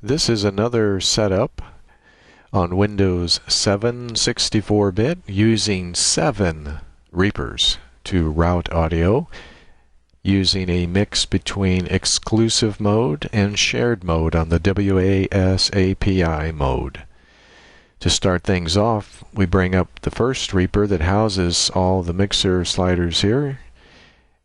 This is another setup on Windows 7 64-bit using 7 Reapers to route audio using a mix between exclusive mode and shared mode on the WASAPI mode. To start things off, we bring up the first Reaper that houses all the mixer sliders here,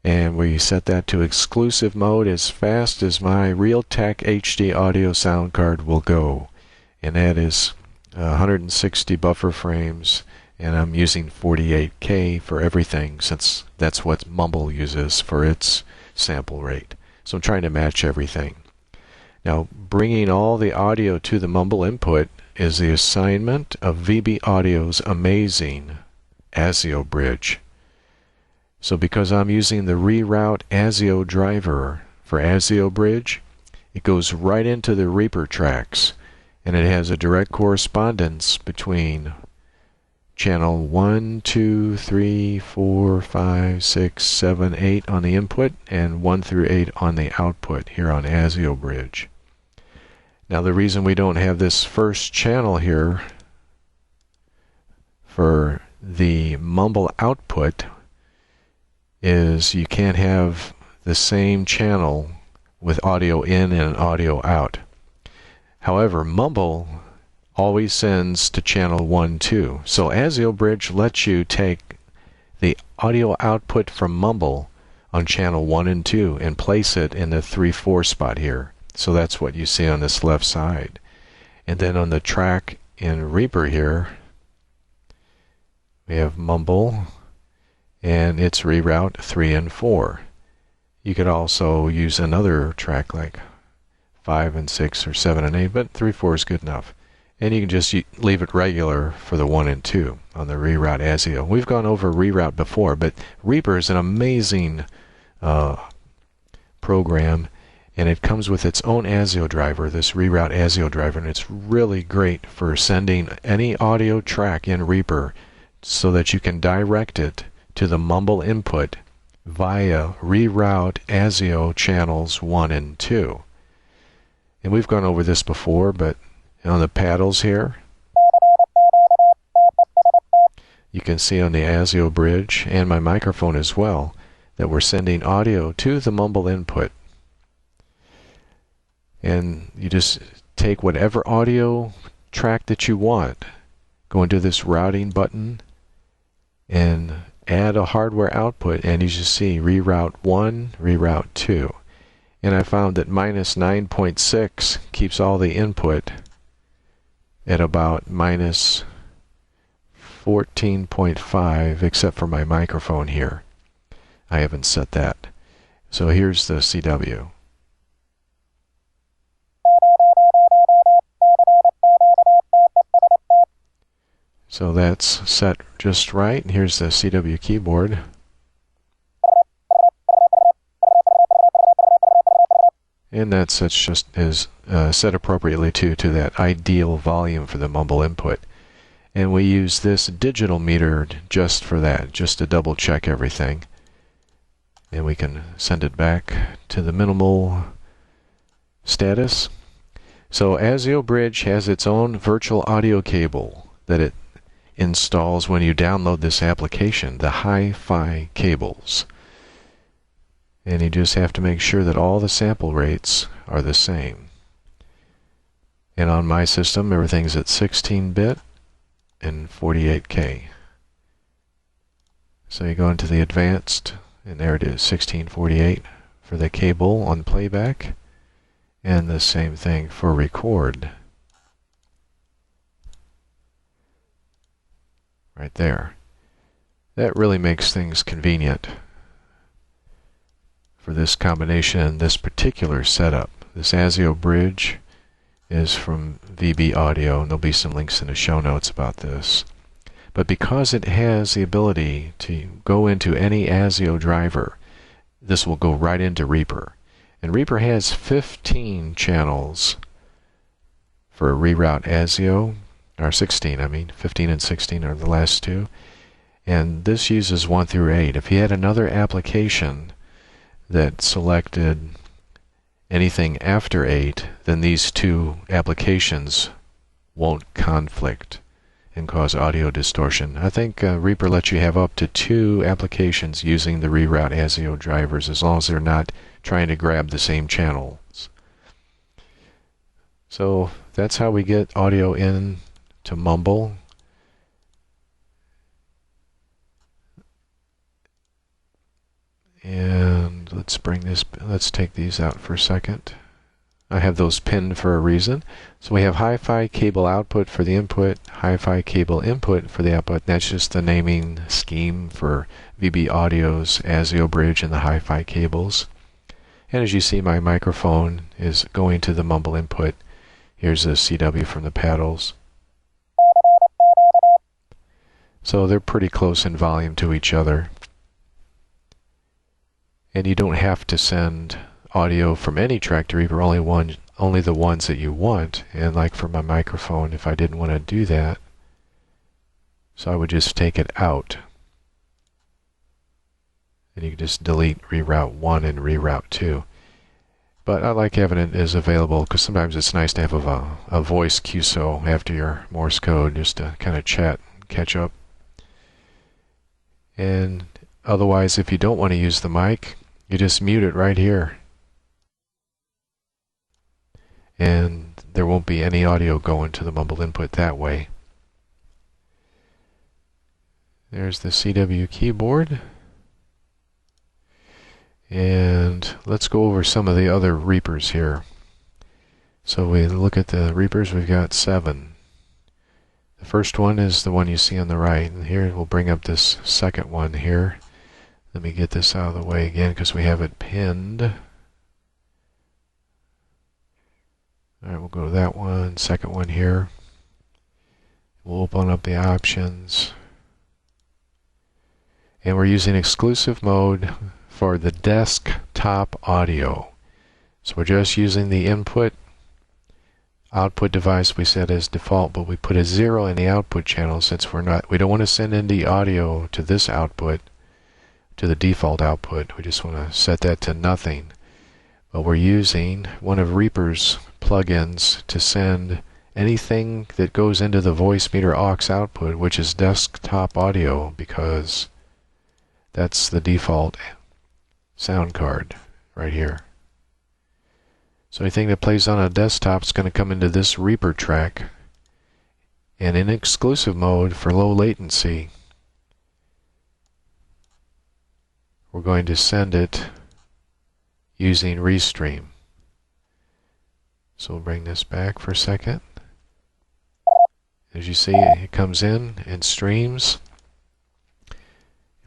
and we set that to exclusive mode as fast as my Realtek HD audio sound card will go, and that is 160 buffer frames, and I'm using 48K for everything since that's what Mumble uses for its sample rate. So I'm trying to match everything. Now, bringing all the audio to the Mumble input is the assignment of VB Audio's amazing ASIO bridge. So because I'm using the reroute ASIO driver for ASIO bridge, it goes right into the Reaper tracks, and it has a direct correspondence between channel 1, 2, 3, 4, 5, 6, 7, 8 on the input and 1 through 8 on the output here on ASIO bridge. Now the reason we don't have this first channel here for the Mumble output is you can't have the same channel with audio in and audio out. However, Mumble always sends to channel 1, 2. So ASIO bridge lets you take the audio output from Mumble on channel 1 and 2 and place it in the 3, 4 spot here. So that's what you see on this left side. And then on the track in Reaper here, we have Mumble and its reroute 3 and 4. You could also use another track like 5 and 6 or 7 and 8, but 3, 4 is good enough. And you can just leave it regular for the 1 and 2 on the reroute ASIO. We've gone over reroute before, but Reaper is an amazing program, and it comes with its own ASIO driver, this reroute ASIO driver, and it's really great for sending any audio track in Reaper so that you can direct it to the Mumble input via reroute ASIO channels 1 and 2. And we've gone over this before, but on the paddles here, you can see on the ASIO bridge and my microphone as well that we're sending audio to the Mumble input. And you just take whatever audio track that you want, go into this routing button, and add a hardware output, and you just see reroute 1, reroute 2. And I found that minus 9.6 keeps all the input at about minus 14.5, except for my microphone here. I haven't set that. So here's the CW. So that's set just right. Here's the CW keyboard. And that's just is set appropriately to that ideal volume for the Mumble input. And we use this digital meter just for that, just to double check everything. And we can send it back to the minimal status. So ASIO Bridge has its own virtual audio cable that it installs when you download this application, the Hi-Fi cables. And you just have to make sure that all the sample rates are the same. And on my system, everything's at 16-bit and 48K. So you go into the advanced, and there it is, 1648 for the cable on playback, and the same thing for record. Right there. That really makes things convenient for this combination and this particular setup. This ASIO bridge is from VB Audio, and there'll be some links in the show notes about this. But because it has the ability to go into any ASIO driver, this will go right into Reaper. And Reaper has 15 channels for reroute ASIO, or 16, I mean. 15 and 16 are the last two. And this uses 1 through 8. If you had another application that selected anything after 8, then these two applications won't conflict and cause audio distortion. I think Reaper lets you have up to 2 applications using the reroute ASIO drivers as long as they're not trying to grab the same channels. So that's how we get audio in to Mumble. And let's take these out for a second. I have those pinned for a reason. So we have hi-fi cable output for the input, hi-fi cable input for the output. That's just the naming scheme for VB Audio's ASIO bridge and the hi-fi cables. And as you see, my microphone is going to the Mumble input. Here's the CW from the paddles. So they're pretty close in volume to each other. And you don't have to send audio from any track to Reaper, only the ones that you want. And like for my microphone, if I didn't want to do that, so I would just take it out. And you can just delete reroute 1 and reroute 2. But I like having it as available because sometimes it's nice to have a Voice Qso after your Morse code just to kind of chat and catch up. And otherwise, if you don't want to use the mic, you just mute it right here. And there won't be any audio going to the Mumble input that way. There's the CW keyboard. And let's go over some of the other Reapers here. So we look at the Reapers, we've got 7. The first one is the one you see on the right. And here we'll bring up this second one here. Let me get this out of the way again because we have it pinned. Alright, we'll go to that one, second one here. We'll open up the options. And we're using exclusive mode for the desktop audio. So we're just using the input. Output device we set as default, but we put a 0 in the output channel since we don't want to send in the audio to this output, to the default output. We just want to set that to nothing. But we're using one of Reaper's plugins to send anything that goes into the voice meter aux output, which is desktop audio, because that's the default sound card right here. So anything that plays on a desktop is going to come into this Reaper track. And in exclusive mode for low latency, we're going to send it using Restream. So we'll bring this back for a second. As you see, it comes in and streams.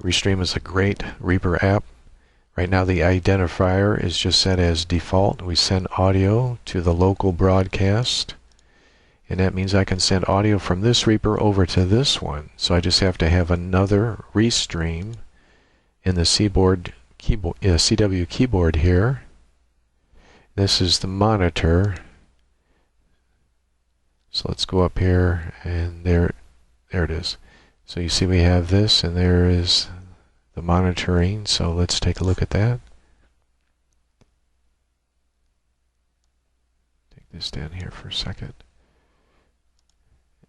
Restream is a great Reaper app. Right now the identifier is just set as default. We send audio to the local broadcast. And that means I can send audio from this Reaper over to this one. So I just have to have another Restream in the CW keyboard here. This is the monitor. So let's go up here, and there it is. So you see we have this, and there is the monitoring. So let's take a look at that. Take this down here for a second.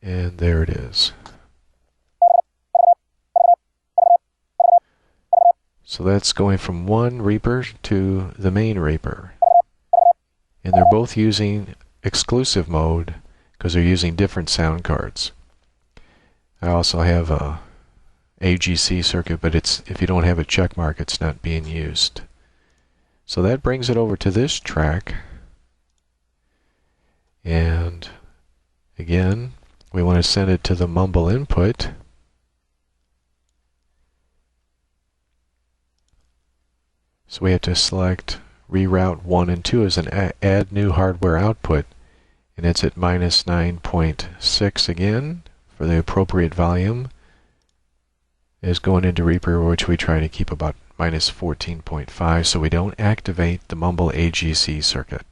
And there it is. So that's going from one Reaper to the main Reaper. And they're both using exclusive mode because they're using different sound cards. I also have a AGC circuit, but if you don't have a check mark, it's not being used. So that brings it over to this track. And again, we want to send it to the Mumble input. So we have to select reroute 1 and 2 as an add new hardware output, and it's at minus 9.6 again for the appropriate volume. Is going into Reaper, which we try to keep about minus 14.5 so we don't activate the Mumble AGC circuit.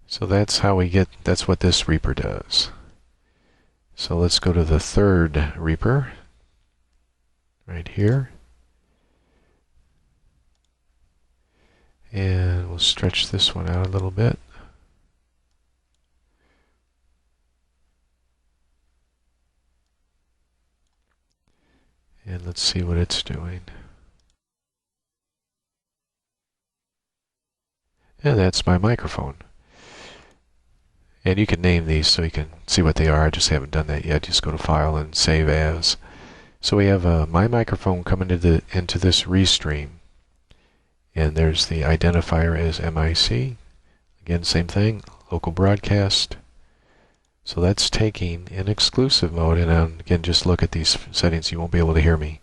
So that's what this Reaper does. So let's go to the third Reaper. right here. And we'll stretch this one out a little bit. And let's see what it's doing. And that's my microphone. And you can name these so you can see what they are. I just haven't done that yet. Just go to File and Save As. So we have my microphone coming into this Restream. And there's the identifier as MIC. Again, same thing, local broadcast. So that's taking in exclusive mode. And again, just look at these settings. You won't be able to hear me.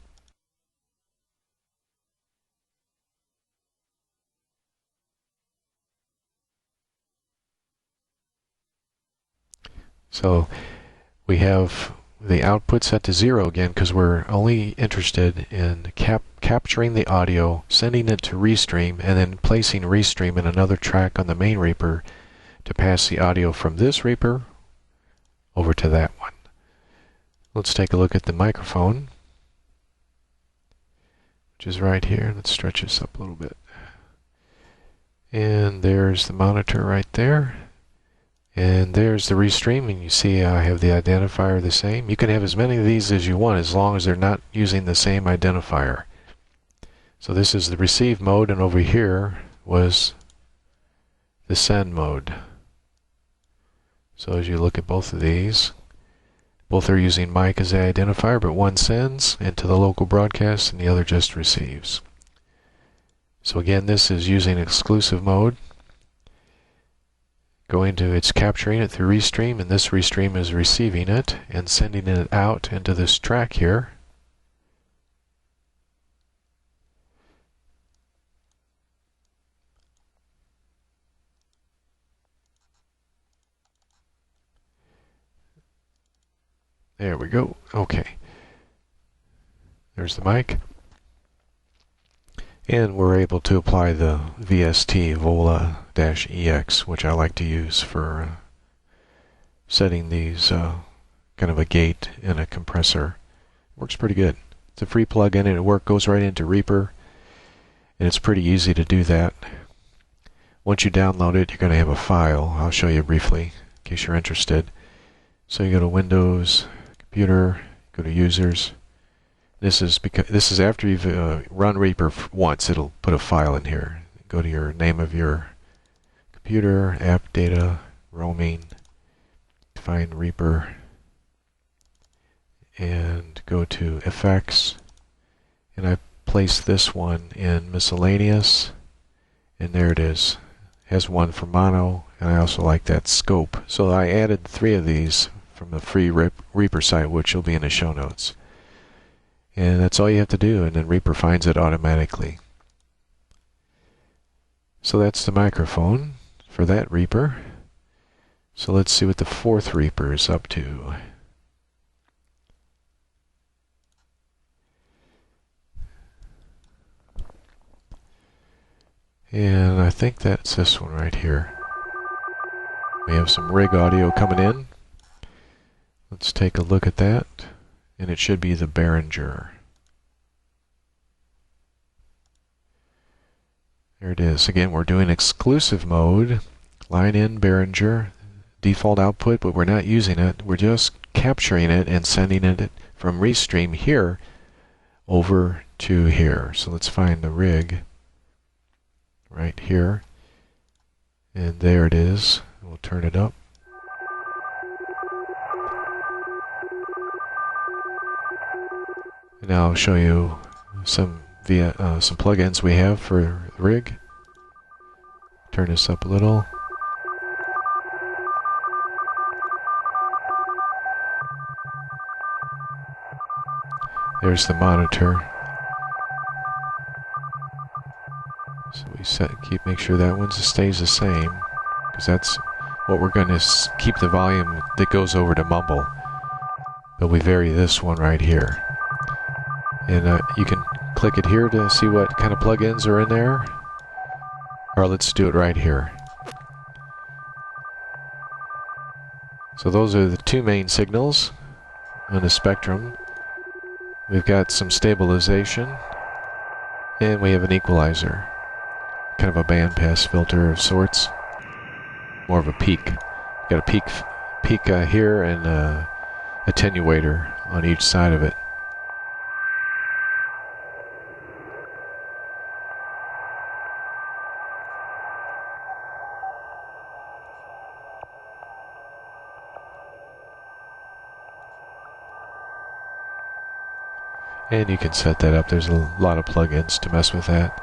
So we have the output set to 0 again because we're only interested in capturing the audio, sending it to Restream, and then placing Restream in another track on the main Reaper to pass the audio from this Reaper over to that one. Let's take a look at the microphone, which is right here. Let's stretch this up a little bit. And there's the monitor right there. And there's the Restream, and you see I have the identifier the same. You can have as many of these as you want as long as they're not using the same identifier. So this is the receive mode, and over here was the send mode. So as you look at both of these, both are using mic as the identifier, but one sends into the local broadcast and the other just receives. So again, this is using exclusive mode. It's capturing it through Restream, and this Restream is receiving it and sending it out into this track here. There we go. Okay. There's the mic. And we're able to apply the VST, VOLA-EX, which I like to use for setting these kind of a gate and a compressor. Works pretty good. It's a free plugin, and it goes right into Reaper, and it's pretty easy to do that. Once you download it, you're going to have a file. I'll show you briefly in case you're interested. So you go to Windows, Computer, go to Users. This is after you've run Reaper once. It'll put a file in here. Go to your name of your computer, app data, roaming, find Reaper, and go to Effects. And I placed this one in Miscellaneous, and there it is. It has one for mono, and I also like that scope. So I added 3 of these from the free Reaper site, which will be in the show notes. And that's all you have to do, and then Reaper finds it automatically. So that's the microphone for that Reaper. So let's see what the 4th Reaper is up to. And I think that's this one right here. We have some rig audio coming in. Let's take a look at that. And it should be the Behringer. There it is. Again, we're doing exclusive mode. Line in Behringer. Default output, but we're not using it. We're just capturing it and sending it from Restream here over to here. So let's find the rig right here. And there it is. We'll turn it up. And now I'll show you some plugins we have for the rig. Turn this up a little. There's the monitor. So we make sure that one stays the same, because that's what we're going to keep the volume that goes over to Mumble. But we vary this one right here. And you can click it here to see what kind of plugins are in there. Or let's do it right here. So those are the 2 main signals on the spectrum. We've got some stabilization, and we have an equalizer. Kind of a bandpass filter of sorts. More of a peak. Got a peak here and attenuator on each side of it. And you can set that up. There's a lot of plugins to mess with that.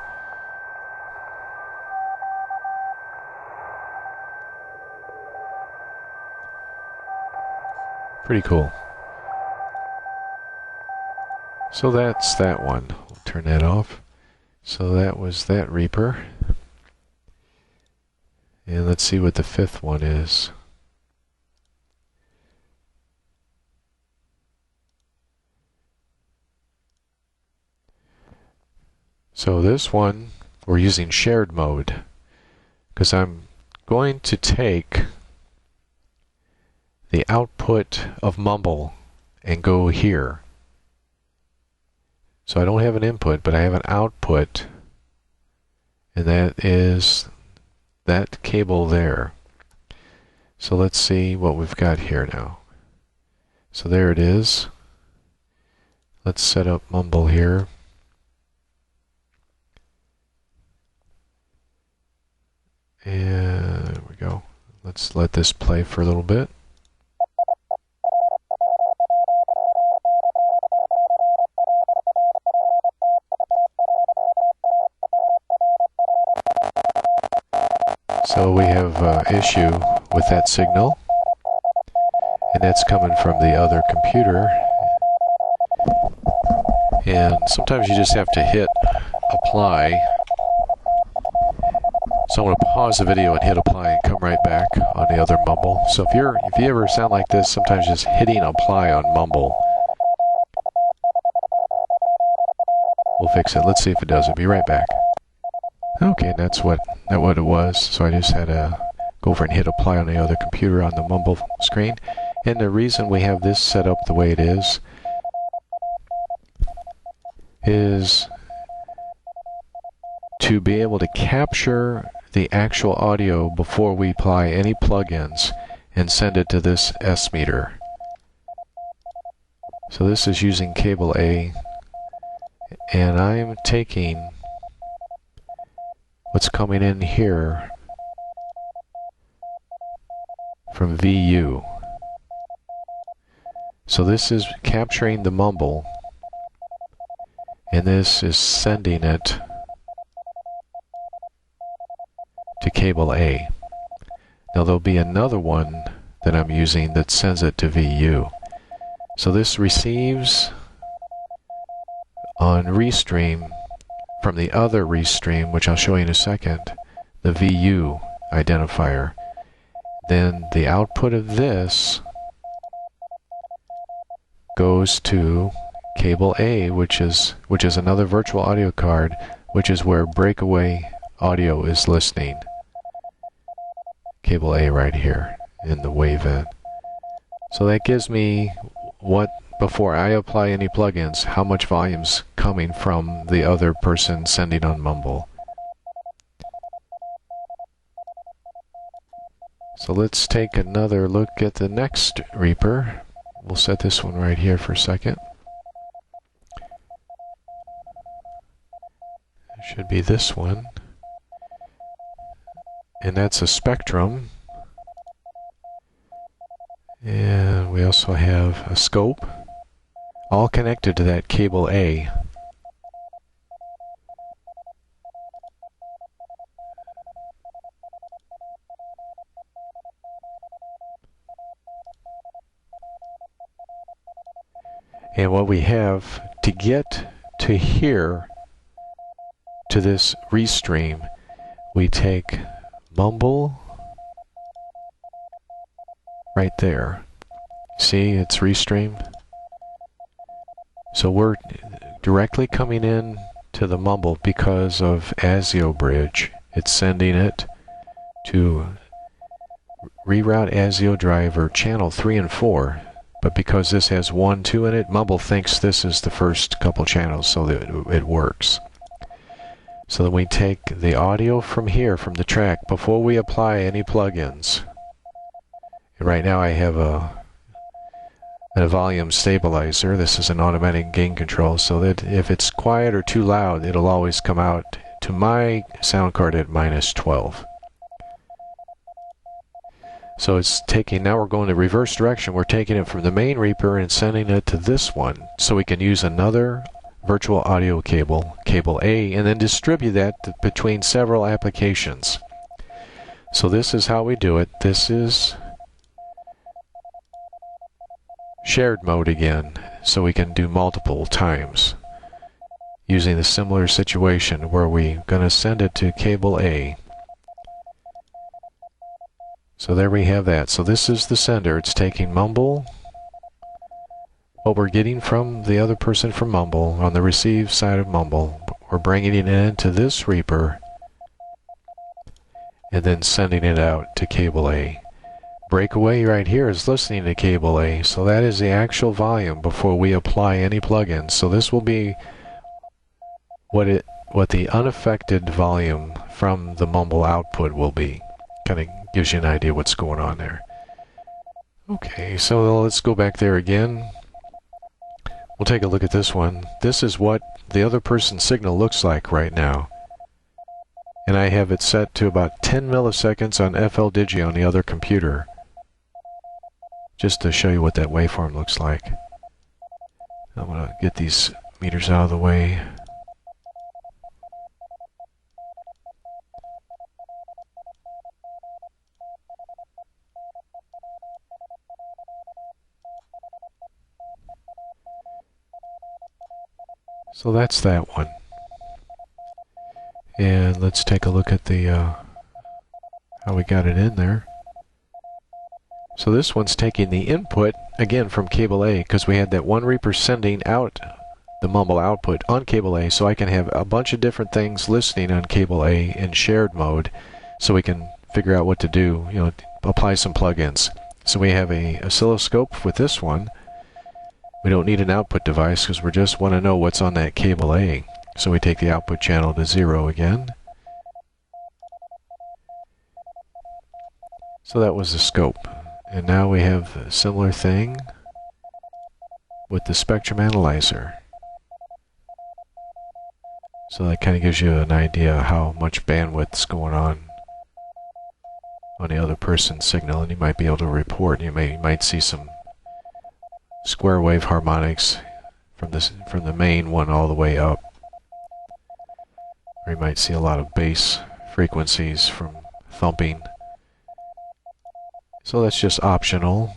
Pretty cool. So that's that one. We'll turn that off. So that was that Reaper. And let's see what the fifth one is. So this one, we're using shared mode, because I'm going to take the output of Mumble and go here. So I don't have an input, but I have an output, and that is that cable there. So let's see what we've got here now. So there it is. Let's set up Mumble here. And there we go. Let's let this play for a little bit. So we have an issue with that signal, and that's coming from the other computer. And sometimes you just have to hit apply. So I'm going to pause the video and hit apply and come right back on the other Mumble. So if you ever sound like this, sometimes just hitting apply on Mumble will fix it. Let's see if it does. I'll be right back. Okay, that's what it was. So I just had to go over and hit apply on the other computer on the Mumble screen. And the reason we have this set up the way it is to be able to capture the actual audio before we apply any plugins and send it to this S meter. So this is using cable A, and I'm taking what's coming in here from VU. So this is capturing the Mumble, and this is sending it to cable A. Now there'll be another one that I'm using that sends it to VU. So this receives on Restream from the other Restream, which I'll show you in a second, the VU identifier. Then the output of this goes to cable A, which is another virtual audio card, which is where breakaway audio is listening. Cable A right here in the wave end. So that gives me what, before I apply any plugins, how much volume's coming from the other person sending on Mumble. So let's take another look at the next Reaper. We'll set this one right here for a second. It should be this one. And that's a spectrum. And we also have a scope, all connected to that cable A. And what we have to get to here, to this Restream, we take Mumble right there. See, it's Restream. So we're directly coming in to the Mumble because of ASIO bridge. It's sending it to reroute ASIO driver channel 3 and 4. But because this has 1, 2 in it, Mumble thinks this is the first couple channels, so that it works. So then we take the audio from here, from the track, before we apply any plugins. And right now I have a volume stabilizer. This is an automatic gain control, so that if it's quiet or too loud, it'll always come out to my sound card at -12. So it's taking, now we're going the reverse direction. We're taking it from the main Reaper and sending it to this one, so we can use another virtual audio cable, cable A, and then distribute that between several applications. So this is how we do it. This is shared mode again, so we can do multiple times using the similar situation where we're going to send it to cable A. So there we have that. So this is the sender. It's taking Mumble, what we're getting from the other person from Mumble, on the receive side of Mumble. We're bringing it into this Reaper and then sending it out to cable A. Breakaway right here is listening to cable A, so that is the actual volume before we apply any plugins. So this will be what the unaffected volume from the Mumble output will be. Kind of gives you an idea what's going on there. Okay, so let's go back there again. We'll take a look at this one. This is what the other person's signal looks like right now. And I have it set to about 10 milliseconds on FL-Digi on the other computer, just to show you what that waveform looks like. I'm going to get these meters out of the way. So that's that one. And let's take a look at the how we got it in there. So this one's taking the input, again, from cable A, because we had that one Reaper sending out the Mumble output on cable A, so I can have a bunch of different things listening on cable A in shared mode, so we can figure out what to do, you know, apply some plugins. So we have a oscilloscope with this one. We don't need an output device because we just want to know what's on that cable A. So we take the output channel to 0 again. So that was the scope. And now we have a similar thing with the spectrum analyzer. So that kind of gives you an idea how much bandwidth's going on the other person's signal, and you might be able to report. You might see some square wave harmonics from the main one all the way up. Or you might see a lot of bass frequencies from thumping. So that's just optional.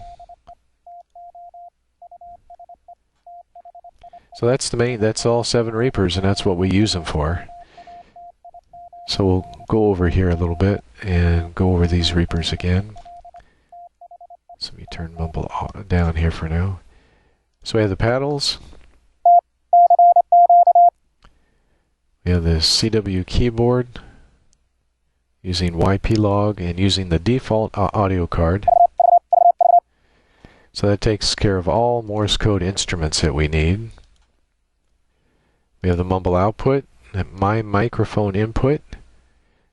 So that's all 7 Reapers, and that's what we use them for. So we'll go over here a little bit and go over these Reapers again. So we turn Mumble down here for now. So we have the paddles. We have the CW keyboard using YPLog and using the default audio card. So that takes care of all Morse code instruments that we need. We have the Mumble output, my microphone input.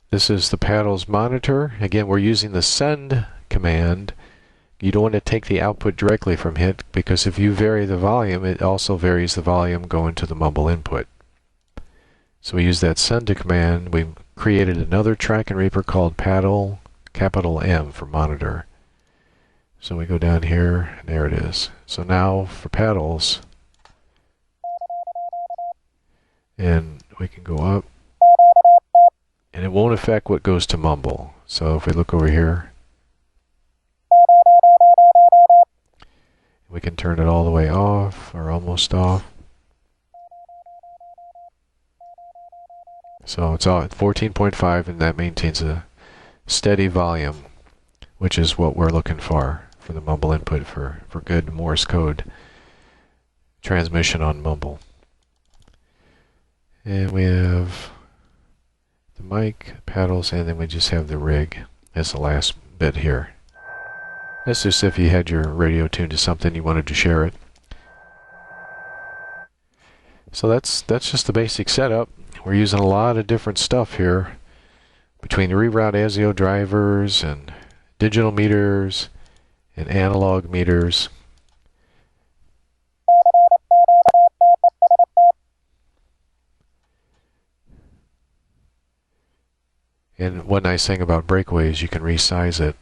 This is the paddles monitor. Again, we're using the send command. You don't want to take the output directly from it, because if you vary the volume, it also varies the volume going to the Mumble input. So we use that send to command. We created another track and Reaper called paddle, capital M for monitor. So we go down here, and there it is. So now for paddles, and we can go up, and it won't affect what goes to Mumble. So if we look over here, we can turn it all the way off, or almost off. So it's all at 14.5, and that maintains a steady volume, which is what we're looking for the Mumble input for good Morse code transmission on Mumble. And we have the mic, paddles, and then we just have the rig as the last bit here. That's just if you had your radio tuned to something you wanted to share it. So that's just the basic setup. We're using a lot of different stuff here between the reroute ASIO drivers and digital meters and analog meters. And one nice thing about breakaways, you can resize it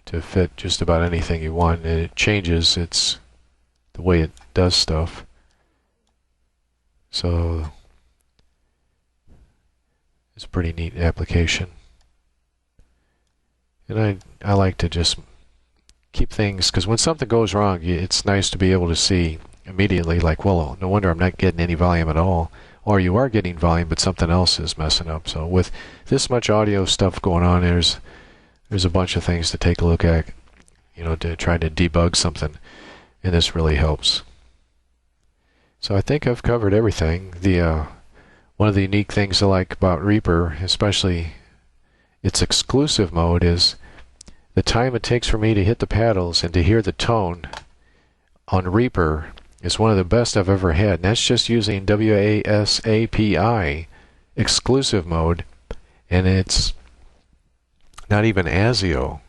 to fit just about anything you want, and it changes the way it does stuff. So it's a pretty neat application. And I like to just keep things, because when something goes wrong, it's nice to be able to see immediately, like, well, no wonder I'm not getting any volume at all. Or you are getting volume, but something else is messing up. So with this much audio stuff going on, there's a bunch of things to take a look at, to try to debug something, and this really helps. So I think I've covered everything. One of the unique things I like about Reaper, especially its exclusive mode, is the time it takes for me to hit the paddles and to hear the tone on Reaper is one of the best I've ever had. And that's just using WASAPI exclusive mode, and it's not even ASIO.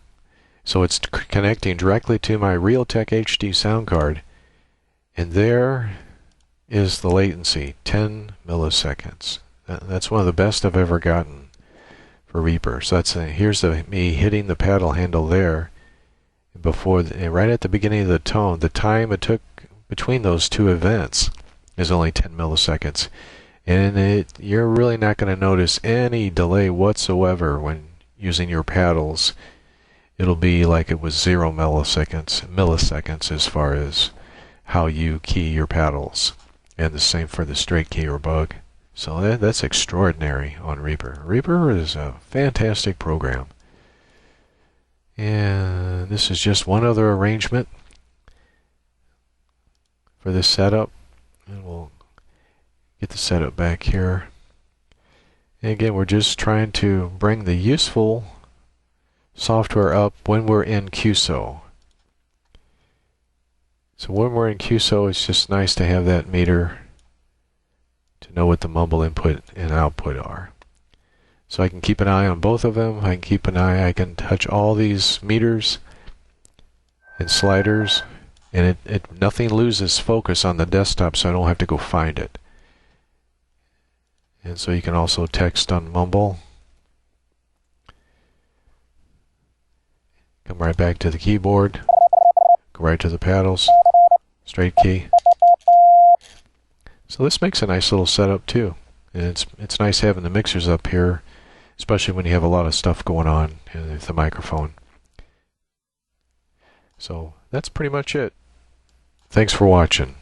So it's connecting directly to my Realtek HD sound card, and there is the latency, 10 milliseconds. That's one of the best I've ever gotten for Reaper. So here's me hitting the paddle handle there before right at the beginning of the tone. The time it took between those two events is only 10 milliseconds, and you're really not going to notice any delay whatsoever when using your paddles. It'll be like it was 0 milliseconds as far as how you key your paddles, and the same for the straight key or bug. So that's extraordinary on Reaper. Reaper is a fantastic program. And this is just one other arrangement for this setup. And we'll get the setup back here. And again, we're just trying to bring the useful software up when we're in QSO. So when we're in QSO, it's just nice to have that meter to know what the mumble input and output are. So I can keep an eye on both of them. I can touch all these meters and sliders, and nothing loses focus on the desktop, so I don't have to go find it. And so you can also text on Mumble. Come right back to the keyboard. Go right to the paddles. Straight key. So this makes a nice little setup too. And it's nice having the mixers up here, especially when you have a lot of stuff going on with the microphone. So that's pretty much it. Thanks for watching.